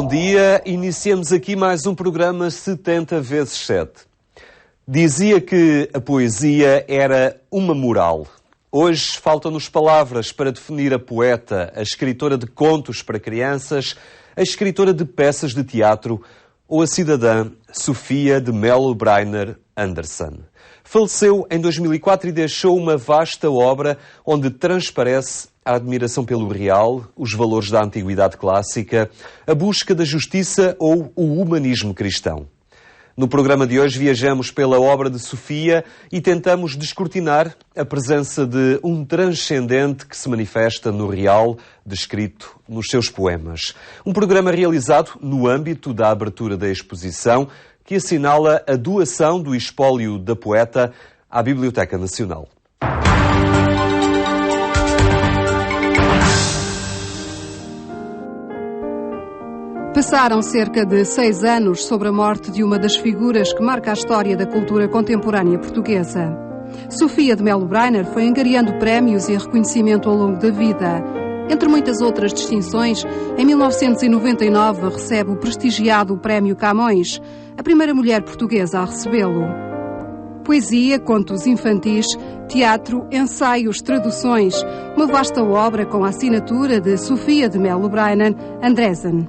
Bom dia, iniciamos aqui mais um programa 70 vezes 7. Dizia que a poesia era uma moral. Hoje faltam-nos palavras para definir a poeta, a escritora de contos para crianças, a escritora de peças de teatro ou a cidadã Sofia de Mello Briner Anderson. Faleceu em 2004 e deixou uma vasta obra onde transparece a admiração pelo real, os valores da antiguidade clássica, a busca da justiça ou o humanismo cristão. No programa de hoje viajamos pela obra de Sofia e tentamos descortinar a presença de um transcendente que se manifesta no real, descrito nos seus poemas. Um programa realizado no âmbito da abertura da exposição que assinala a doação do espólio da poeta à Biblioteca Nacional. Passaram cerca de 6 anos sobre a morte de uma das figuras que marca a história da cultura contemporânea portuguesa. Sofia de Mello Briner foi angariando prémios e reconhecimento ao longo da vida. Entre muitas outras distinções, em 1999 recebe o prestigiado Prémio Camões, a primeira mulher portuguesa a recebê-lo. Poesia, contos infantis, teatro, ensaios, traduções, uma vasta obra com a assinatura de Sofia de Mello Briner Anderson.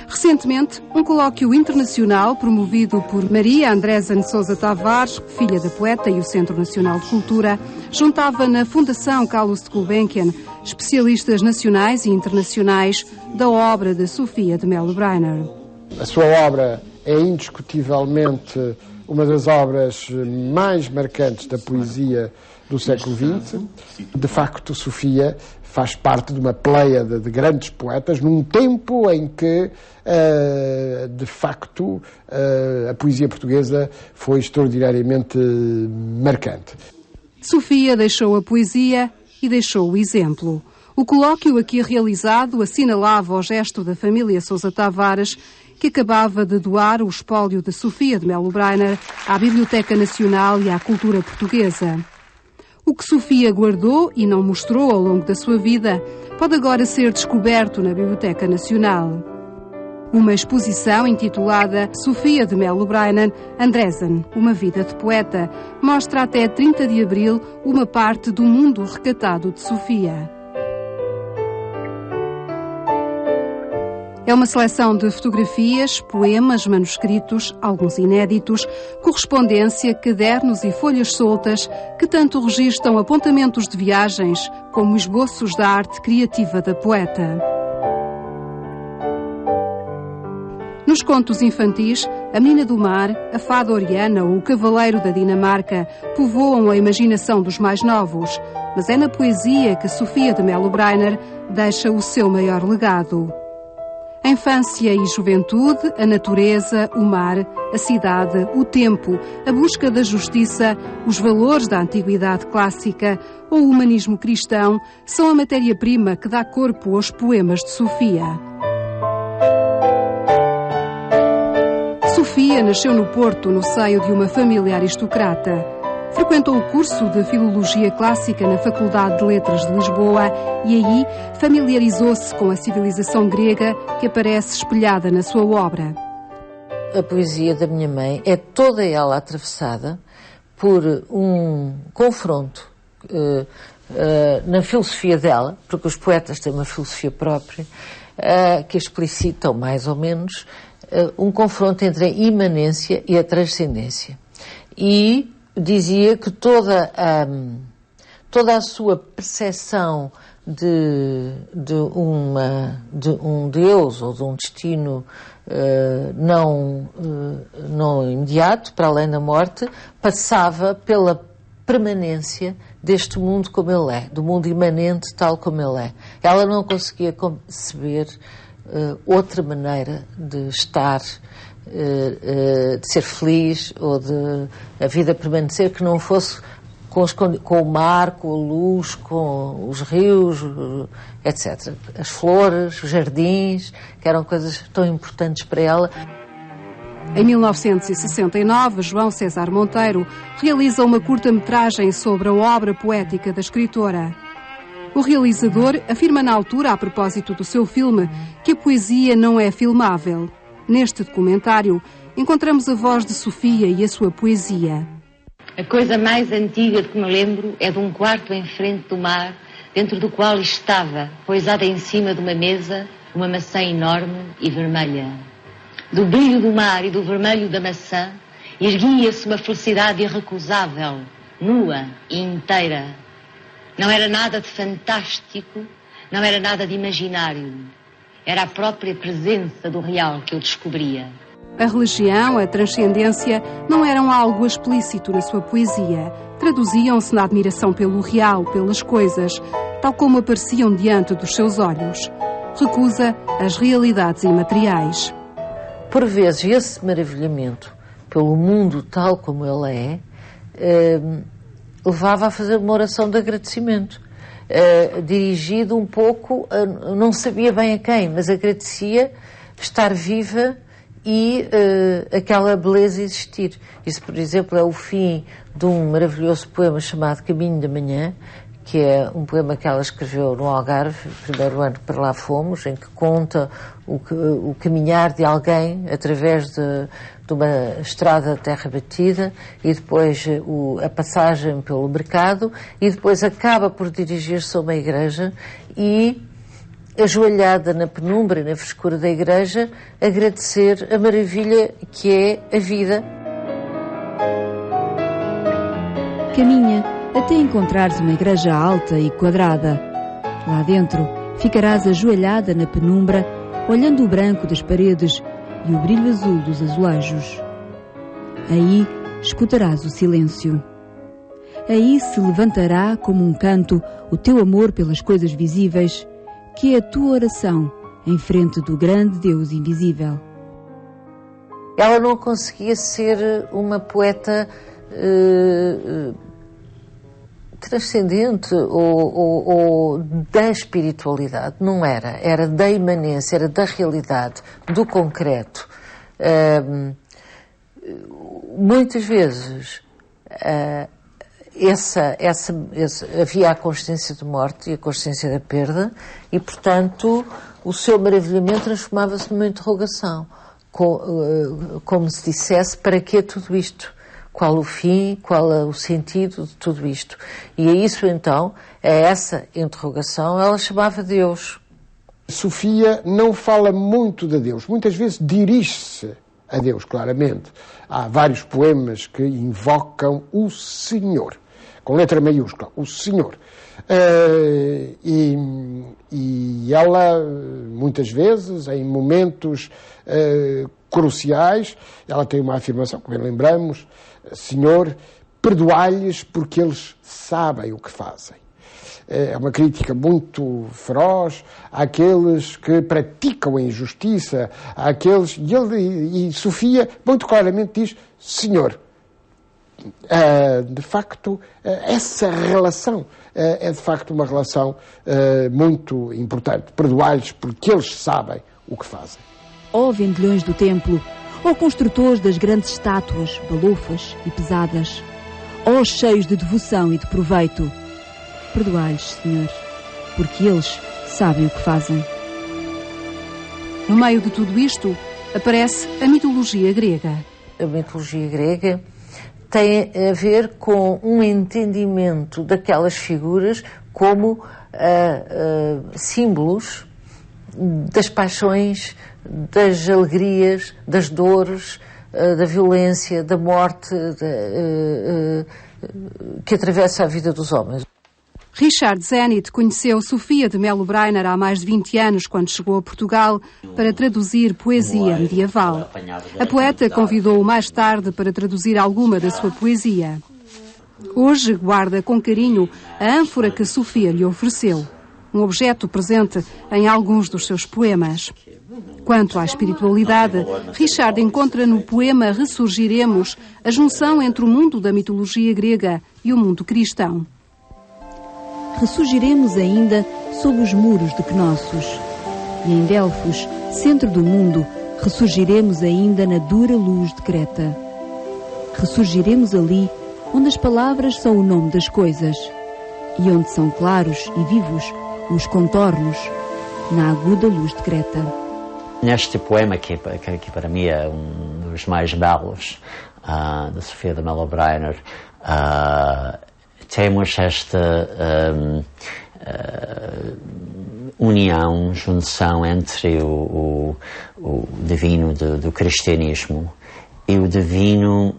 Recentemente, um colóquio internacional promovido por Maria Andresen Sousa Tavares, filha da poeta, e o Centro Nacional de Cultura, juntava na Fundação Carlos de Gulbenkian especialistas nacionais e internacionais da obra de Sofia de Mello Briner. A sua obra é indiscutivelmente uma das obras mais marcantes da poesia do século XX. De facto, Sofia faz parte de uma pleiade de grandes poetas num tempo em que, de facto, a poesia portuguesa foi extraordinariamente marcante. Sofia deixou a poesia e deixou o exemplo. O colóquio aqui realizado assinalava o gesto da família Sousa Tavares, que acabava de doar o espólio de Sofia de Mello Briner à Biblioteca Nacional e à cultura portuguesa. O que Sofia guardou e não mostrou ao longo da sua vida pode agora ser descoberto na Biblioteca Nacional. Uma exposição intitulada Sofia de Mello Briner Anderson, uma vida de poeta, mostra até 30 de abril uma parte do mundo recatado de Sofia. É uma seleção de fotografias, poemas, manuscritos, alguns inéditos, correspondência, cadernos e folhas soltas que tanto registram apontamentos de viagens como esboços da arte criativa da poeta. Nos contos infantis, a Menina do Mar, a Fada Oriana ou o Cavaleiro da Dinamarca povoam a imaginação dos mais novos, mas é na poesia que Sofia de Mello Briner deixa o seu maior legado. A infância e juventude, a natureza, o mar, a cidade, o tempo, a busca da justiça, os valores da antiguidade clássica ou o humanismo cristão são a matéria-prima que dá corpo aos poemas de Sofia. Sofia nasceu no Porto, no seio de uma família aristocrata. Frequentou o curso de Filologia Clássica na Faculdade de Letras de Lisboa e aí familiarizou-se com a civilização grega que aparece espelhada na sua obra. A poesia da minha mãe é toda ela atravessada por um confronto na filosofia dela, porque os poetas têm uma filosofia própria, que explicitam mais ou menos um confronto entre a imanência e a transcendência. E dizia que toda a sua percepção de um Deus ou de um destino não imediato, para além da morte, passava pela permanência deste mundo como ele é, do mundo imanente tal como ele é. Ela não conseguia conceber outra maneira de estar, de ser feliz ou de a vida permanecer que não fosse com o mar, com a luz, com os rios, etc. As flores, os jardins, que eram coisas tão importantes para ela. Em 1969, João César Monteiro realiza uma curta-metragem sobre a obra poética da escritora. O realizador afirma na altura, a propósito do seu filme, que a poesia não é filmável. Neste documentário, encontramos a voz de Sofia e a sua poesia. A coisa mais antiga de que me lembro é de um quarto em frente do mar, dentro do qual estava, poisada em cima de uma mesa, uma maçã enorme e vermelha. Do brilho do mar e do vermelho da maçã, erguia-se uma felicidade irrecusável, nua e inteira. Não era nada de fantástico, não era nada de imaginário. Era a própria presença do real que eu descobria. A religião, a transcendência, não eram algo explícito na sua poesia. Traduziam-se na admiração pelo real, pelas coisas, tal como apareciam diante dos seus olhos. Recusa as realidades imateriais. Por vezes, esse maravilhamento pelo mundo tal como ele é, levava a fazer uma oração de agradecimento. Dirigido um pouco, não sabia bem a quem, mas agradecia estar viva e aquela beleza existir. Isso, por exemplo, é o fim de um maravilhoso poema chamado Caminho da Manhã, que é um poema que ela escreveu no Algarve, no primeiro ano que para lá fomos, em que conta o caminhar de alguém através de uma estrada de terra batida e depois a passagem pelo mercado e depois acaba por dirigir-se a uma igreja e, ajoelhada na penumbra e na frescura da igreja, agradecer a maravilha que é a vida. Caminha até encontrares uma igreja alta e quadrada. Lá dentro ficarás ajoelhada na penumbra, olhando o branco das paredes e o brilho azul dos azulejos. Aí escutarás o silêncio. Aí se levantará como um canto o teu amor pelas coisas visíveis, que é a tua oração em frente do grande Deus invisível. Ela não conseguia ser uma poeta transcendente ou da espiritualidade. Não era. Era da imanência, era da realidade, do concreto. Muitas vezes havia a consciência de morte e a consciência da perda e, portanto, o seu maravilhamento transformava-se numa interrogação. Como se dissesse, para que tudo isto? Qual o fim, qual é o sentido de tudo isto? E é isso então, é essa interrogação, ela chamava Deus. Sofia não fala muito de Deus, muitas vezes dirige-se a Deus, claramente. Há vários poemas que invocam o Senhor, com letra maiúscula, o Senhor. E ela, muitas vezes, em momentos cruciais, ela tem uma afirmação, como lembramos: Senhor, perdoai-lhes porque eles sabem o que fazem. É uma crítica muito feroz àqueles que praticam a injustiça, àqueles... E Sofia muito claramente diz: Senhor. De facto, essa relação é de facto uma relação muito importante. Perdoai-lhes porque eles sabem o que fazem. Ó vendilhões do templo, ó construtores das grandes estátuas, balofas e pesadas, ó cheios de devoção e de proveito, perdoai-lhes, Senhor, porque eles sabem o que fazem. No meio de tudo isto, aparece a mitologia grega. A mitologia grega tem a ver com um entendimento daquelas figuras como símbolos das paixões, das alegrias, das dores, da violência, da morte que atravessa a vida dos homens. Richard Zenit conheceu Sofia de Melo Breiner há mais de 20 anos, quando chegou a Portugal para traduzir poesia medieval. A poeta convidou-o mais tarde para traduzir alguma da sua poesia. Hoje guarda com carinho a ânfora que Sofia lhe ofereceu, um objeto presente em alguns dos seus poemas. Quanto à espiritualidade, Richard encontra no poema Ressurgiremos a junção entre o mundo da mitologia grega e o mundo cristão. Ressurgiremos ainda sob os muros de Cnossos. E em Delfos, centro do mundo, ressurgiremos ainda na dura luz de Creta. Ressurgiremos ali onde as palavras são o nome das coisas. e onde são claros e vivos os contornos na aguda luz de Creta. Neste poema, que para mim é um dos mais belos, da Sofia de Mello Breyner, temos esta união, junção entre o divino do cristianismo e o divino,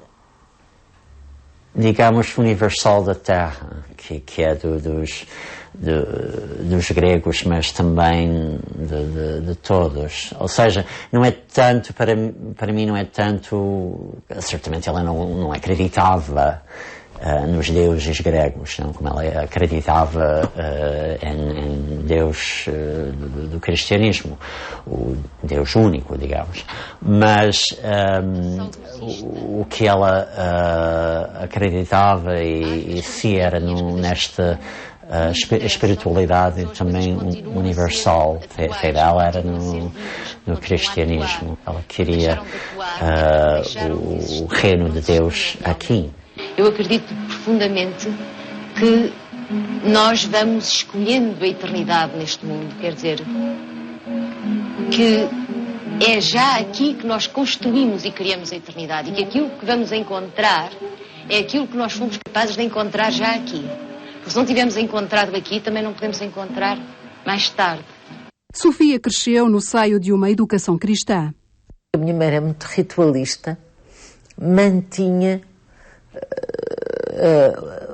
digamos, universal da Terra, que é dos gregos, mas também de todos. Ou seja, não é tanto, para mim não é tanto, certamente ela não acreditava nos deuses gregos, não, como ela acreditava em Deus do cristianismo, o Deus único, digamos. Mas o que ela acreditava e se era nesta espiritualidade também universal, fé dela era no cristianismo. Ela queria o reino de Deus aqui. Eu acredito profundamente que nós vamos escolhendo a eternidade neste mundo, quer dizer, que é já aqui que nós construímos e criamos a eternidade e que aquilo que vamos encontrar é aquilo que nós fomos capazes de encontrar já aqui. Porque se não tivermos encontrado aqui, também não podemos encontrar mais tarde. Sofia cresceu no seio de uma educação cristã. A minha mãe era muito ritualista, mantinha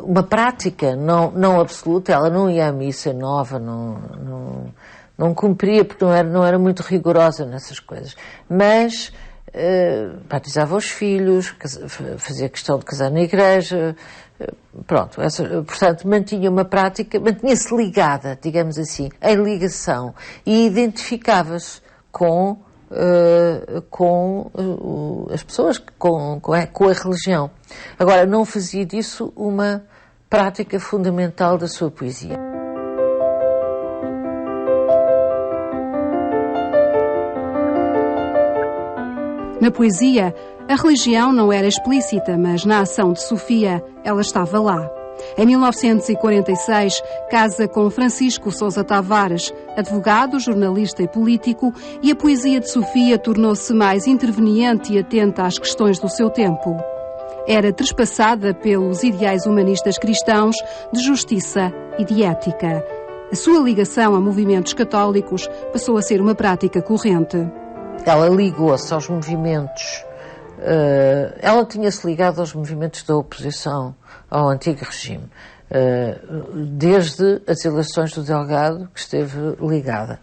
uma prática não absoluta. Ela não ia à missa nova, não cumpria, porque não era muito rigorosa nessas coisas, mas batizava os filhos, fazia questão de casar na igreja, pronto, portanto mantinha uma prática, mantinha-se ligada, digamos assim, em ligação, e identificava-se com as pessoas, com a religião. Agora, não fazia disso uma prática fundamental da sua poesia. Na poesia, a religião não era explícita, mas na ação de Sofia ela estava lá. Em 1946, casa com Francisco Sousa Tavares, advogado, jornalista e político, e a poesia de Sofia tornou-se mais interveniente e atenta às questões do seu tempo. Era trespassada pelos ideais humanistas cristãos de justiça e de ética. A sua ligação a movimentos católicos passou a ser uma prática corrente. Ela ligou-se aos movimentos, ela tinha-se ligado aos movimentos da oposição ao antigo regime, desde as eleições do Delgado, que esteve ligada.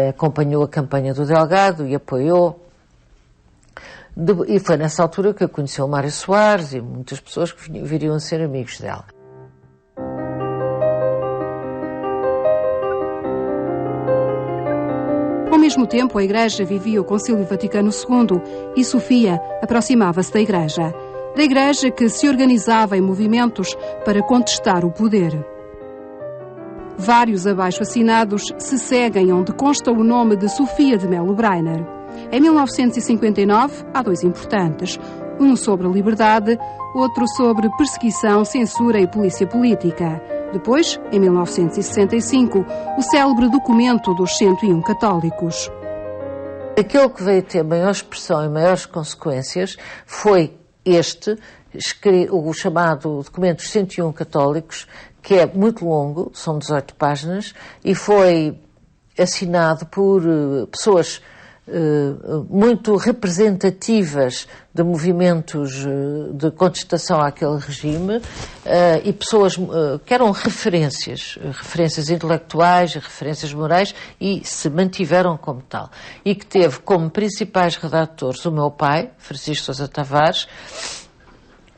Acompanhou a campanha do Delgado e apoiou. E foi nessa altura que conheceu o Mário Soares e muitas pessoas que viriam a ser amigos dela. Ao mesmo tempo, a Igreja vivia o Concílio Vaticano II e Sofia aproximava-se da Igreja que se organizava em movimentos para contestar o poder. Vários abaixo-assinados se seguem onde consta o nome de Sofia de Mello Breyner. Em 1959, há dois importantes, um sobre a liberdade, outro sobre perseguição, censura e polícia política. Depois, em 1965, o célebre documento dos 101 católicos. Aquele que veio ter maior expressão e maiores consequências foi o chamado documento dos 101 católicos, que é muito longo, são 18 páginas, e foi assinado por pessoas muito representativas de movimentos de contestação àquele regime e pessoas que eram referências intelectuais, referências morais, e se mantiveram como tal. E que teve como principais redatores o meu pai, Francisco Sousa Tavares,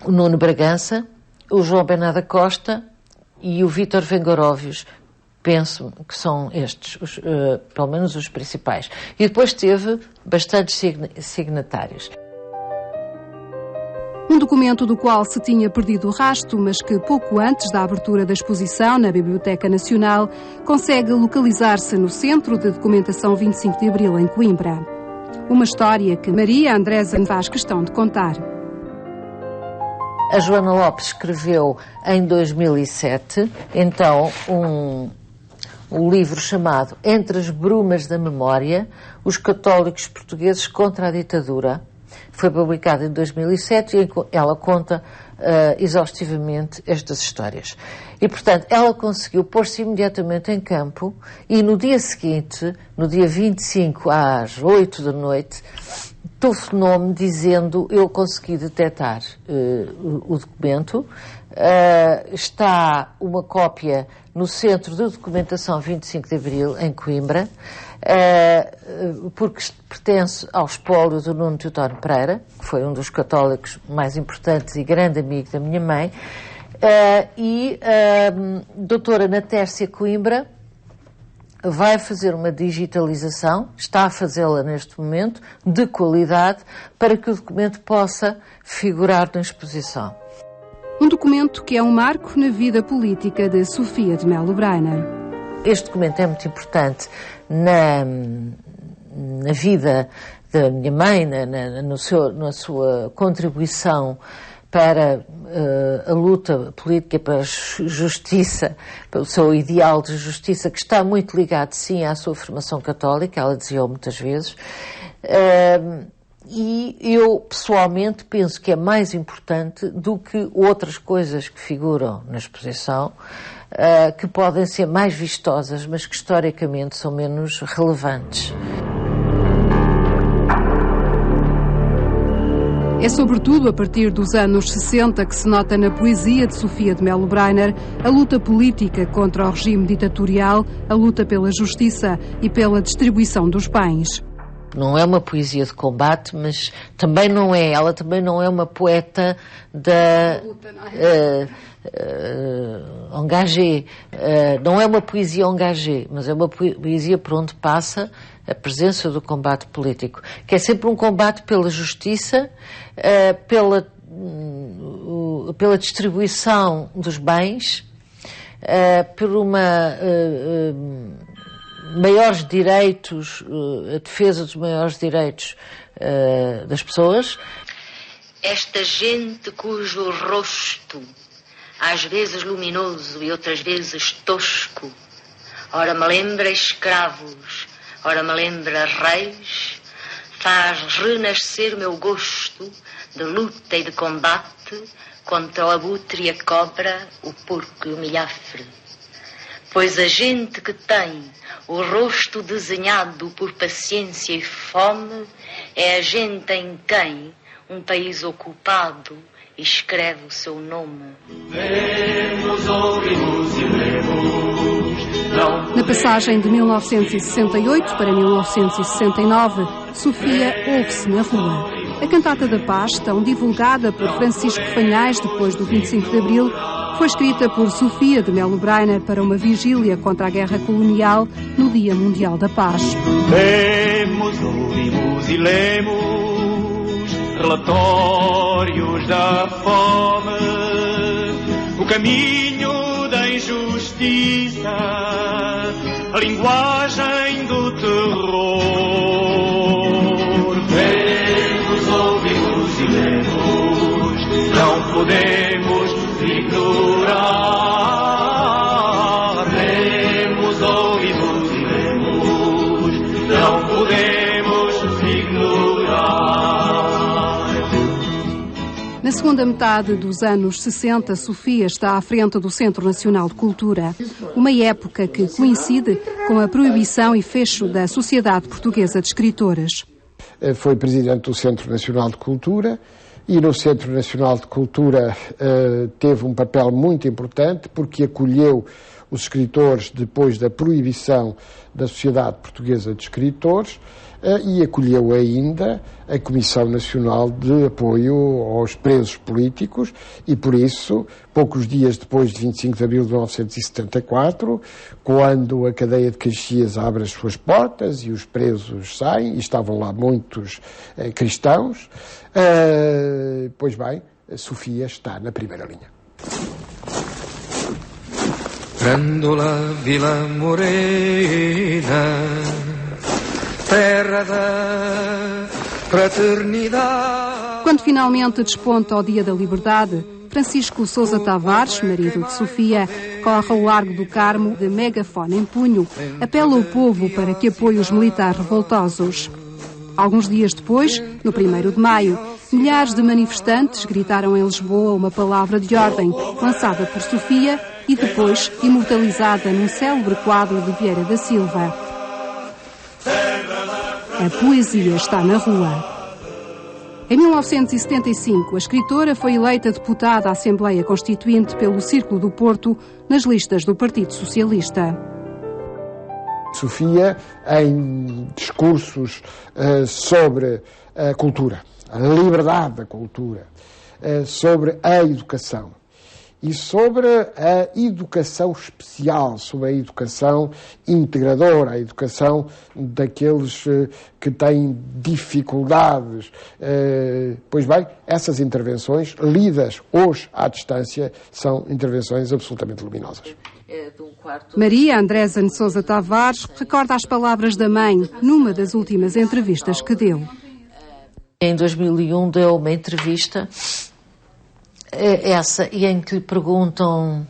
o Nuno Bragança, o João Bernardo Costa e o Vítor Vengoróvios. Penso que são estes, pelo menos os principais. E depois teve bastantes signatários. Um documento do qual se tinha perdido o rastro, mas que pouco antes da abertura da exposição na Biblioteca Nacional consegue localizar-se no Centro de Documentação 25 de Abril, em Coimbra. Uma história que Maria Andresa faz questão de contar. A Joana Lopes escreveu em 2007, então, um livro chamado Entre as Brumas da Memória, os católicos portugueses contra a ditadura. Foi publicado em 2007 e ela conta exaustivamente estas histórias. E, portanto, ela conseguiu pôr-se imediatamente em campo e no dia seguinte, no dia 25 às 8 da noite, telefonou-me dizendo: eu consegui detectar o documento, está uma cópia no Centro de Documentação 25 de Abril, em Coimbra, porque pertence ao espólio do Nuno Teotónio Pereira, que foi um dos católicos mais importantes e grande amigo da minha mãe, e a doutora Natércia Coimbra vai fazer uma digitalização, está a fazê-la neste momento, de qualidade, para que o documento possa figurar na exposição. Um documento que é um marco na vida política de Sofia de Melo Breiner. Este documento é muito importante na vida da minha mãe, na sua contribuição para a luta política, para a justiça, para o seu ideal de justiça, que está muito ligado, sim, à sua formação católica, ela dizia-o muitas vezes. E eu, pessoalmente, penso que é mais importante do que outras coisas que figuram na exposição, que podem ser mais vistosas, mas que historicamente são menos relevantes. É sobretudo a partir dos anos 60 que se nota na poesia de Sofia de Melo Breiner a luta política contra o regime ditatorial, a luta pela justiça e pela distribuição dos bens. Não é uma poesia de combate, mas também não é. Ela também não é uma poeta da engagée. Não é uma poesia engagée, mas é uma poesia por onde passa a presença do combate político, que é sempre um combate pela justiça, pela distribuição dos bens, por maiores direitos, a defesa dos maiores direitos das pessoas. Esta gente cujo rosto, às vezes luminoso e outras vezes tosco, ora me lembra escravos, ora me lembra reis, faz renascer meu gosto de luta e de combate contra o abutre e a cobra, o porco e o milhafre. Pois a gente que tem o rosto desenhado por paciência e fome é a gente em quem um país ocupado escreve o seu nome. Vemos, ouvimos e lemos. Na passagem de 1968 para 1969, Sofia ouve-se na rua. A Cantata da Paz, tão divulgada por Francisco Fanhais depois do 25 de Abril, foi escrita por Sofia de Melo Breiner para uma vigília contra a guerra colonial no Dia Mundial da Paz. Vemos, ouvimos e lemos relatórios da fome, o caminho da injustiça, a linguagem do terror. Vemos, ouvimos e lemos, não podemos ignorar. Vemos, ouvimos e lemos, não podemos ignorar. Na segunda metade dos anos 60, Sofia está à frente do Centro Nacional de Cultura, uma época que coincide com a proibição e fecho da Sociedade Portuguesa de Escritores. Foi presidente do Centro Nacional de Cultura e no Centro Nacional de Cultura teve um papel muito importante porque acolheu os escritores depois da proibição da Sociedade Portuguesa de Escritores e acolheu ainda a Comissão Nacional de Apoio aos Presos Políticos e, por isso, poucos dias depois de 25 de abril de 1974, quando a cadeia de Caxias abre as suas portas e os presos saem, e estavam lá muitos cristãos, pois bem, a Sofia está na primeira linha. Grândola Vila Morena, terra da fraternidade. Quando finalmente desponta o Dia da Liberdade, Francisco Sousa Tavares, marido de Sofia, corre ao Largo do Carmo de megafone em punho, apela ao povo para que apoie os militares revoltosos. Alguns dias depois, no 1º de maio, milhares de manifestantes gritaram em Lisboa uma palavra de ordem lançada por Sofia e depois imortalizada num célebre quadro de Vieira da Silva. A poesia está na rua. Em 1975, a escritora foi eleita deputada à Assembleia Constituinte pelo Círculo do Porto nas listas do Partido Socialista. Sofia, em discursos sobre a cultura, a liberdade da cultura, sobre a educação e sobre a educação especial, sobre a educação integradora, a educação daqueles que têm dificuldades. Pois bem, essas intervenções, lidas hoje à distância, são intervenções absolutamente luminosas. Maria Andrésa de Sousa Tavares recorda as palavras da mãe numa das últimas entrevistas que deu. Em 2001 deu uma entrevista, e em que lhe perguntam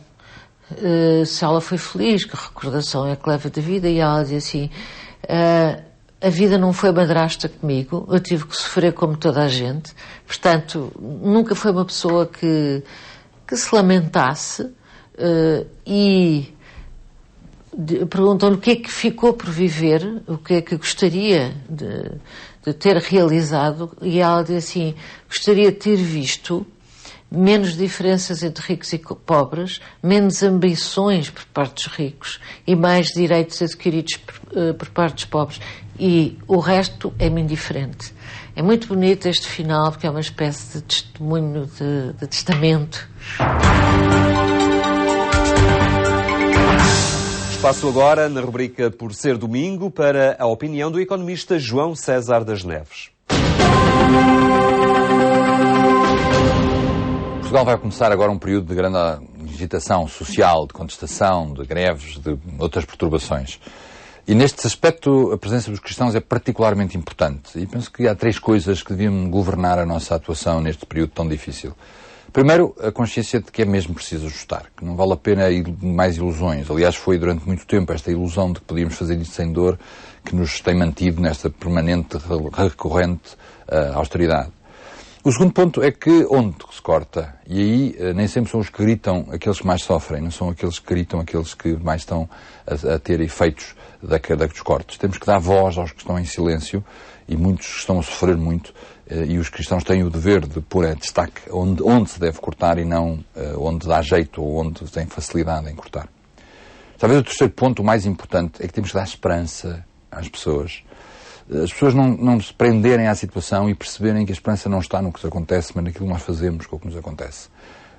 se ela foi feliz, que recordação é que leva da vida, e ela diz assim: a vida não foi madrasta comigo, eu tive que sofrer como toda a gente, portanto nunca foi uma pessoa que se lamentasse. E perguntam-lhe o que é que ficou por viver, o que é que gostaria de ter realizado, e ela diz assim: gostaria de ter visto menos diferenças entre ricos e pobres, menos ambições por parte dos ricos e mais direitos adquiridos por parte dos pobres, e o resto é-me indiferente. É muito bonito este final, porque é uma espécie de testemunho de testamento. Passo agora, na rubrica Por Ser Domingo, para a opinião do economista João César das Neves. Portugal vai começar agora um período de grande agitação social, de contestação, de greves, de outras perturbações. E neste aspecto a presença dos cristãos é particularmente importante. E penso que há 3 coisas que deviam governar a nossa atuação neste período tão difícil. Primeiro, a consciência de que é mesmo preciso ajustar, que não vale a pena mais ilusões. Aliás, foi durante muito tempo esta ilusão de que podíamos fazer isso sem dor que nos tem mantido nesta permanente, recorrente austeridade. O segundo ponto é que onde se corta, e aí nem sempre são os que gritam aqueles que mais sofrem, não são aqueles que gritam aqueles que mais estão a ter efeitos dos cortes. Temos que dar voz aos que estão em silêncio, e muitos estão a sofrer muito, e os cristãos têm o dever de pôr a destaque onde se deve cortar e não onde dá jeito ou onde tem facilidade em cortar. Talvez o terceiro ponto, o mais importante, é que temos que dar esperança às pessoas. As pessoas não se prenderem à situação e perceberem que a esperança não está no que nos acontece, mas naquilo que nós fazemos com o que nos acontece.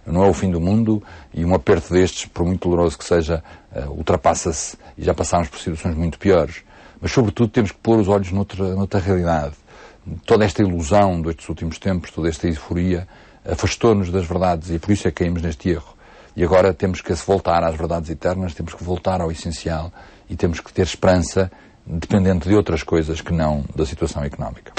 Não é o fim do mundo, e um aperto destes, por muito doloroso que seja, ultrapassa-se, e já passámos por situações muito piores. Mas, sobretudo, temos que pôr os olhos noutra realidade. Toda esta ilusão destes últimos tempos, toda esta euforia, afastou-nos das verdades, e por isso é que caímos neste erro. E agora temos que voltar às verdades eternas, temos que voltar ao essencial, e temos que ter esperança, dependente de outras coisas que não da situação económica.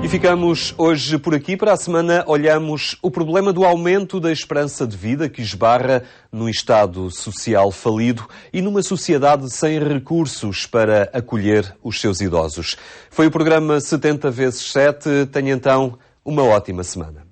E ficamos hoje por aqui. Para a semana olhamos o problema do aumento da esperança de vida que esbarra num Estado social falido e numa sociedade sem recursos para acolher os seus idosos. Foi o programa 70 × 7. Tenha então uma ótima semana.